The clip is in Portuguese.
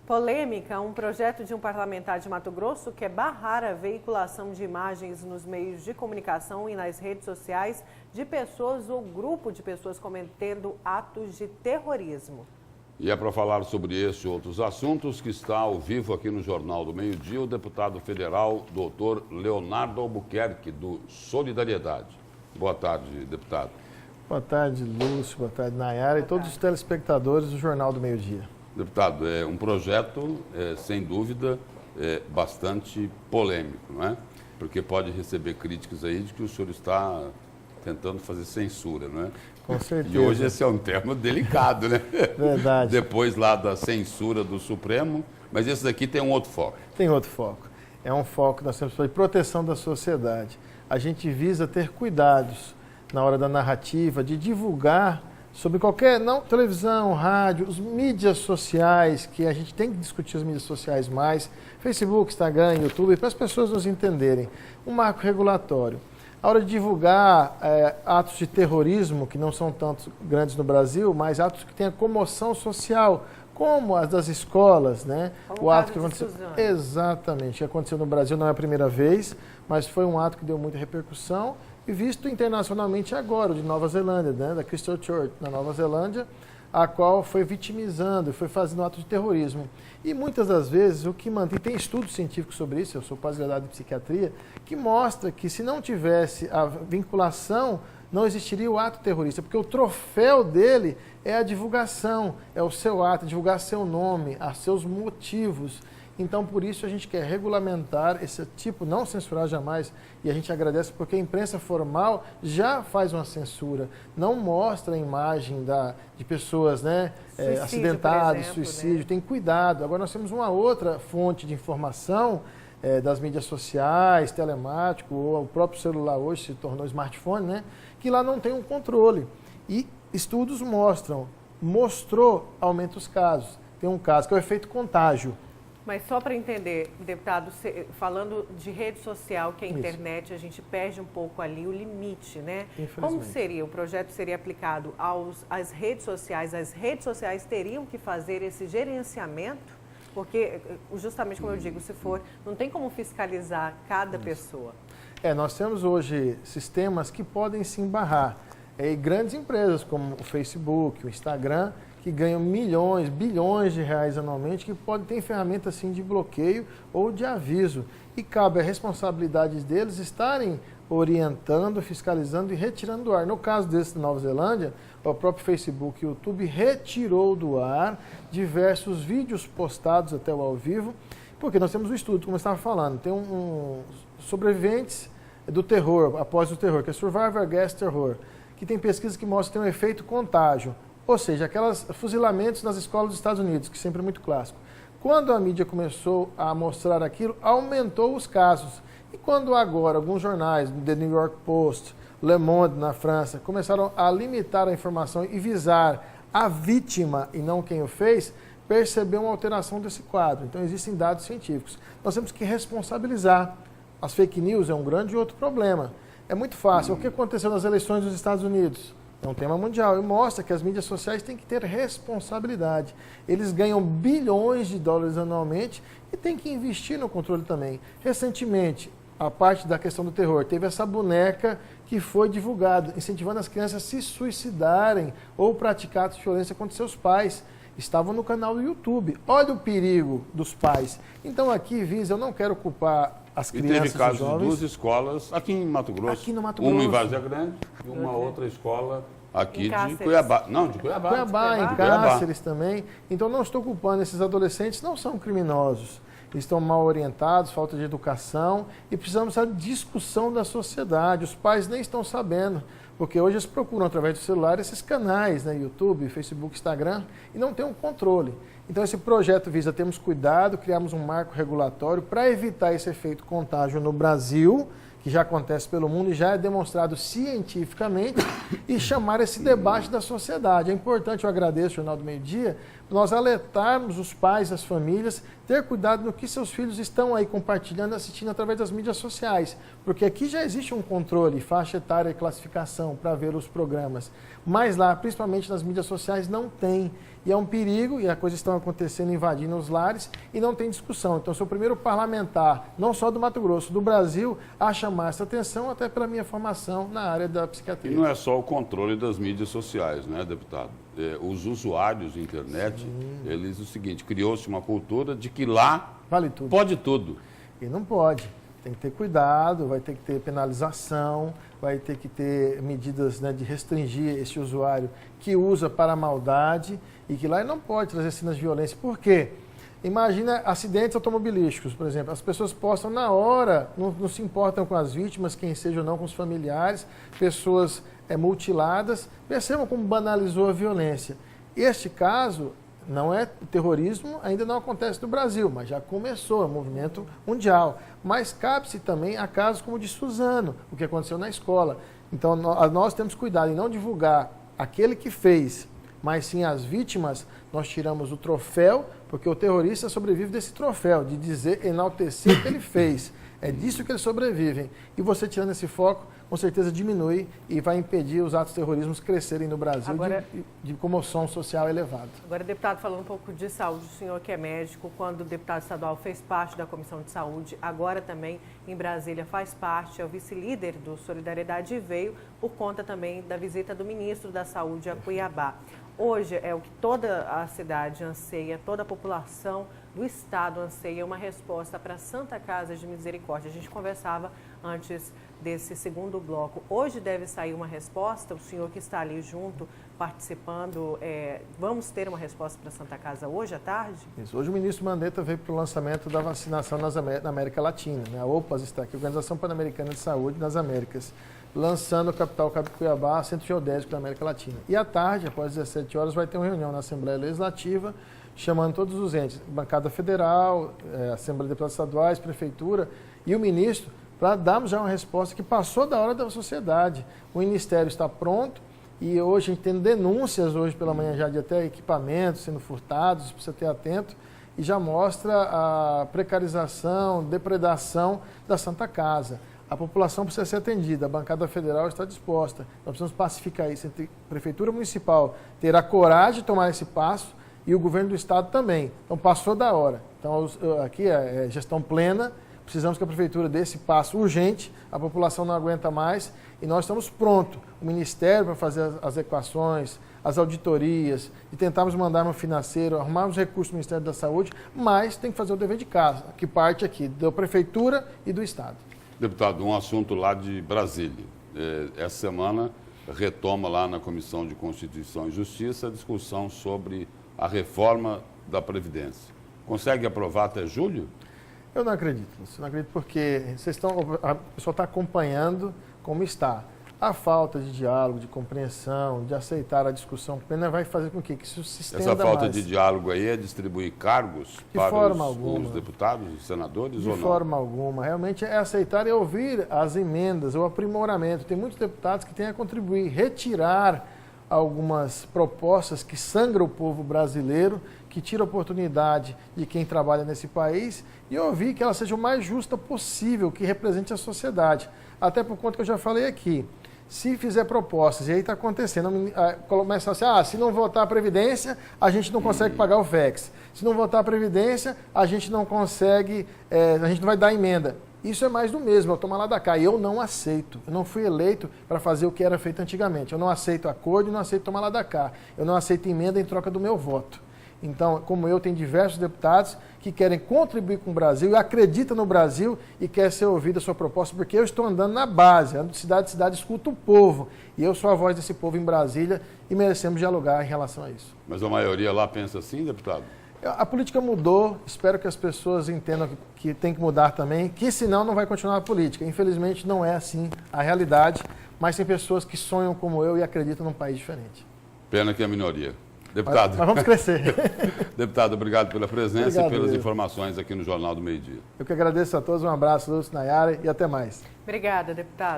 Polêmica, um projeto de um parlamentar de Mato Grosso quer barrar a veiculação de imagens nos meios de comunicação e nas redes sociais de pessoas ou grupo de pessoas cometendo atos de terrorismo. E é para falar sobre esse e outros assuntos que está ao vivo aqui no Jornal do Meio-Dia o deputado federal, doutor Leonardo Albuquerque, do Solidariedade. Boa tarde, deputado. Boa tarde, Lúcio, boa tarde, Nayara e todos os telespectadores do Jornal do Meio-Dia. Deputado, é um projeto, sem dúvida, bastante polêmico, não é? Porque pode receber críticas aí de que o senhor está tentando fazer censura, não é? Com certeza. E hoje esse é um tema delicado, né? Verdade. Depois lá da censura do Supremo, mas esse daqui tem um outro foco. Tem outro foco. É um foco, nós temos de proteção da sociedade. A gente visa ter cuidados na hora da narrativa, de divulgar sobre qualquer, não televisão, rádio, os mídias sociais, que a gente tem que discutir as mídias sociais mais, Facebook, Instagram, YouTube, para as pessoas nos entenderem. Um marco regulatório. A hora de divulgar atos de terrorismo, que não são tanto grandes no Brasil, mas atos que têm comoção social, como as das escolas, né? O ato que aconteceu. Exatamente, que aconteceu no Brasil não é a primeira vez, mas foi um ato que deu muita repercussão e visto internacionalmente agora, de Nova Zelândia, né? Da Christchurch Church, na Nova Zelândia, a qual foi vitimizando, foi fazendo ato de terrorismo. E muitas das vezes o que mantém, tem estudos científicos sobre isso, eu sou pós-graduado em psiquiatria, que mostra que se não tivesse a vinculação, não existiria o ato terrorista, porque o troféu dele é a divulgação, é o seu ato, divulgar seu nome, seus motivos. Então, por isso, a gente quer regulamentar esse tipo, não censurar jamais, e a gente agradece porque a imprensa formal já faz uma censura, não mostra a imagem de pessoas, né, acidentadas, suicídio, né? Tem cuidado. Agora, nós temos uma outra fonte de informação das mídias sociais, telemático, ou o próprio celular hoje se tornou smartphone, né, que lá não tem um controle. E estudos mostrou aumenta os casos. Tem um caso que é o efeito contágio. Mas só para entender, deputado, falando de rede social, que é a internet, a gente perde um pouco ali o limite, né? Como seria? O projeto seria aplicado às redes sociais? As redes sociais teriam que fazer esse gerenciamento? Porque, justamente como eu digo, não tem como fiscalizar cada pessoa. Nós temos hoje sistemas que podem se barrar. E grandes empresas como o Facebook, o Instagram, que ganham milhões, bilhões de reais anualmente, que podem ter ferramentas assim, de bloqueio ou de aviso. E cabe a responsabilidade deles estarem orientando, fiscalizando e retirando do ar. No caso desse da Nova Zelândia, o próprio Facebook e o YouTube retirou do ar diversos vídeos postados até o ao vivo, porque nós temos um estudo, como eu estava falando, tem sobreviventes do terror, após o terror, que é Survivor Against Terror, que tem pesquisas que mostram que tem um efeito contágio. Ou seja, aqueles fuzilamentos nas escolas dos Estados Unidos, que sempre é muito clássico. Quando a mídia começou a mostrar aquilo, aumentou os casos. E quando agora alguns jornais, The New York Post, Le Monde na França, começaram a limitar a informação e visar a vítima e não quem o fez, percebeu uma alteração desse quadro. Então existem dados científicos. Nós temos que responsabilizar. As fake news é um grande outro problema. É muito fácil. O que aconteceu nas eleições dos Estados Unidos? É um tema mundial e mostra que as mídias sociais têm que ter responsabilidade. Eles ganham bilhões de dólares anualmente e têm que investir no controle também. Recentemente, a parte da questão do terror, teve essa boneca que foi divulgada, incentivando as crianças a se suicidarem ou praticar atos de violência contra seus pais. Estavam no canal do YouTube. Olha o perigo dos pais. Então aqui, Visa, eu não quero culpar as crianças. E teve casos de duas escolas aqui em Mato Grosso. Aqui no Mato Grosso. Uma em Várzea Grande e uma outra escola aqui de Cuiabá. Não, de Cuiabá. Cuiabá, em Cáceres também. Então não estou culpando esses adolescentes, não são criminosos. Eles estão mal orientados, falta de educação e precisamos da discussão da sociedade. Os pais nem estão sabendo, porque hoje eles procuram através do celular esses canais, né, YouTube, Facebook, Instagram, e não tem um controle. Então esse projeto visa termos cuidado, criamos um marco regulatório para evitar esse efeito contágio no Brasil, que já acontece pelo mundo e já é demonstrado cientificamente, e chamar esse debate da sociedade. É importante, eu agradeço o Jornal do Meio-Dia, nós alertarmos os pais, as famílias, ter cuidado no que seus filhos estão aí compartilhando, assistindo através das mídias sociais. Porque aqui já existe um controle, faixa etária e classificação para ver os programas. Mas lá, principalmente nas mídias sociais, não tem. E é um perigo, e as coisas estão acontecendo, invadindo os lares, e não tem discussão. Então, sou o primeiro parlamentar, não só do Mato Grosso, do Brasil, a chamar essa atenção, até pela minha formação na área da psiquiatria. E não é só o controle das mídias sociais, né, deputado? Os usuários de internet, eles, o seguinte, criou-se uma cultura de que lá vale tudo. Pode tudo. E não pode. Tem que ter cuidado, vai ter que ter penalização, vai ter que ter medidas, né, de restringir esse usuário que usa para a maldade e que lá ele não pode trazer cenas de violência. Por quê? Imagina acidentes automobilísticos, por exemplo. As pessoas postam na hora, não se importam com as vítimas, quem seja ou não, com os familiares, pessoas mutiladas. Percebam como banalizou a violência. Este caso não é terrorismo, ainda não acontece no Brasil, mas já começou, é um movimento mundial. Mas cabe-se também a casos como o de Suzano, o que aconteceu na escola. Então, nós temos cuidado em não divulgar aquele que fez, mas sim as vítimas. Nós tiramos o troféu, porque o terrorista sobrevive desse troféu, de dizer, enaltecer o que ele fez. É disso que eles sobrevivem. E você tirando esse foco, com certeza diminui e vai impedir os atos terroristas crescerem no Brasil. Agora, de comoção social elevada. Agora, deputado, falando um pouco de saúde, o senhor que é médico, quando o deputado estadual fez parte da Comissão de Saúde, agora também em Brasília faz parte, é o vice-líder do Solidariedade e veio por conta também da visita do ministro da Saúde a Cuiabá. Hoje é o que toda a cidade anseia, toda a população do estado anseia uma resposta para a Santa Casa de Misericórdia. A gente conversava antes desse segundo bloco. Hoje deve sair uma resposta, o senhor que está ali junto, participando, vamos ter uma resposta para a Santa Casa hoje à tarde? Isso. Hoje o ministro Mandetta veio para o lançamento da vacinação na América Latina, né? A OPAS está aqui, Organização Pan-Americana de Saúde nas Américas, lançando a capital Cuiabá, centro geodésico da América Latina. E à tarde, após 17 horas, vai ter uma reunião na Assembleia Legislativa, chamando todos os entes, bancada federal, Assembleia de Deputados Estaduais, Prefeitura e o ministro, para darmos já uma resposta que passou da hora da sociedade. O Ministério está pronto e hoje a gente tem denúncias hoje pela manhã já de até equipamentos sendo furtados, precisa ter atento, e já mostra a precarização, depredação da Santa Casa. A população precisa ser atendida, a bancada federal está disposta. Nós precisamos pacificar isso entre a Prefeitura Municipal, ter a coragem de tomar esse passo e o governo do estado também. Então passou da hora. Então aqui é gestão plena, precisamos que a Prefeitura dê esse passo urgente, a população não aguenta mais e nós estamos prontos, o Ministério para fazer as equações, as auditorias, e tentarmos mandar no financeiro, arrumarmos recursos do Ministério da Saúde, mas tem que fazer o dever de casa, que parte aqui da Prefeitura e do Estado. Deputado, um assunto lá de Brasília. Essa semana retoma lá na Comissão de Constituição e Justiça a discussão sobre a reforma da Previdência. Consegue aprovar até julho? Eu não acredito. Eu não acredito porque a pessoa está acompanhando como está. A falta de diálogo, de compreensão, de aceitar a discussão plena vai fazer com que isso se estenda mais. Essa falta de diálogo aí é distribuir cargos para os deputados, os senadores ou não? De forma alguma. Realmente é aceitar e ouvir as emendas, o aprimoramento. Tem muitos deputados que têm a contribuir, retirar algumas propostas que sangram o povo brasileiro, que tira a oportunidade de quem trabalha nesse país e ouvir que ela seja o mais justa possível, que represente a sociedade. Até por conta que eu já falei aqui, se fizer propostas, e aí está acontecendo, começa assim, se não votar a Previdência, a gente não consegue pagar o FEX. Se não votar a Previdência, a gente não consegue, a gente não vai dar emenda. Isso é mais do mesmo, é o tomar lá da cá. E eu não aceito. Eu não fui eleito para fazer o que era feito antigamente. Eu não aceito acordo e não aceito tomar lá da cá. Eu não aceito emenda em troca do meu voto. Então, como eu, tem diversos deputados que querem contribuir com o Brasil e acreditam no Brasil e quer ser ouvida a sua proposta, porque eu estou andando na base, ando de cidade em cidade, escuto o povo. E eu sou a voz desse povo em Brasília e merecemos dialogar em relação a isso. Mas a maioria lá pensa assim, deputado? A política mudou, espero que as pessoas entendam que tem que mudar também, que senão não vai continuar a política. Infelizmente não é assim a realidade, mas tem pessoas que sonham como eu e acreditam num país diferente. Pena que é a minoria. Deputado. Mas vamos crescer. Deputado, obrigado pela presença e pelas informações aqui no Jornal do Meio Dia. Eu que agradeço a todos, um abraço, Lúcio, Nayara, e até mais. Obrigada, deputado.